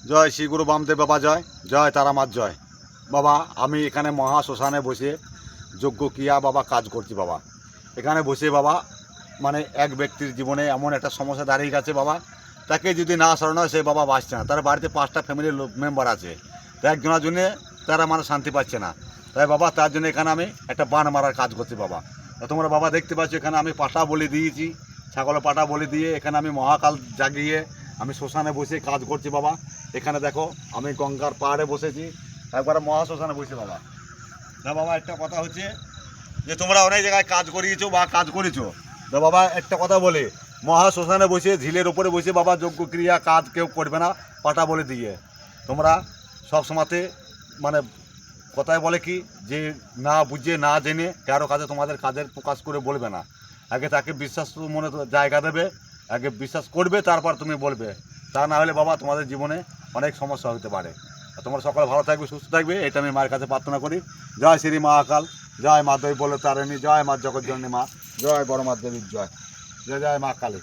জয় শ্রী গুরু বামদেব বাবা জয়, জয় তারামার জয়। বাবা আমি এখানে মহা শ্মশানে বসে যজ্ঞ ক্রিয়া বাবা কাজ করছি বাবা। এখানে বসে বাবা মানে এক ব্যক্তির জীবনে এমন একটা সমস্যা দাঁড়িয়ে গেছে বাবা, তাকে যদি না সরানো হয় সে বাবা বাঁচছে না। তার বাড়িতে 5টা ফ্যামিলির মেম্বার আছে, তো একজনের জন্যে তারা মানে শান্তি পাচ্ছে না। তাই বাবা তার জন্য এখানে আমি একটা বান মারার কাজ করছি বাবা। তো তোমরা বাবা দেখতে পাচ্ছ এখানে আমি পাটা বলি দিয়েছি, ছাগলের পাটা বলি দিয়ে এখানে আমি মহাকাল জাগিয়ে আমি শ্মশানে বসে কাজ করছি বাবা। এখানে দেখো আমি গঙ্গার পাহাড়ে বসেছি, একবারে মহা শ্মশানে বসে বাবা। না বাবা একটা কথা হচ্ছে যে তোমরা অনেক জায়গায় কাজ করিয়েছো বা কাজ করেছো, তো বাবা একটা কথা বলে মহা শ্মশানে বসে ঝিলের ওপরে বসে বাবা যজ্ঞ ক্রিয়া কাজ কেউ করবে না পাটা বলে দিয়ে। তোমরা সব সময়তে মানে কথায় বলে কি যে না বুঝে না জেনে কারো কাছে তোমাদের কাজের প্রকাশ করে বলবে না। আগে তাকে বিশ্বাস মনে জায়গা দেবে, আগে বিশ্বাস করবে, তারপর তুমি বলবে। তা না হলে বাবা তোমাদের জীবনে অনেক সমস্যা হতে পারে। তোমরা সকালে ভালো থাকবে, সুস্থ থাকবে, এটা আমি মায়ের কাছে প্রার্থনা করি। জয় শ্রী মা আকাল, জয় মা দই বলে তারিণী, জয় মা জগৎজননী মা, জয় বড় মা দেবীর জয়, জয় জয় মা কালী।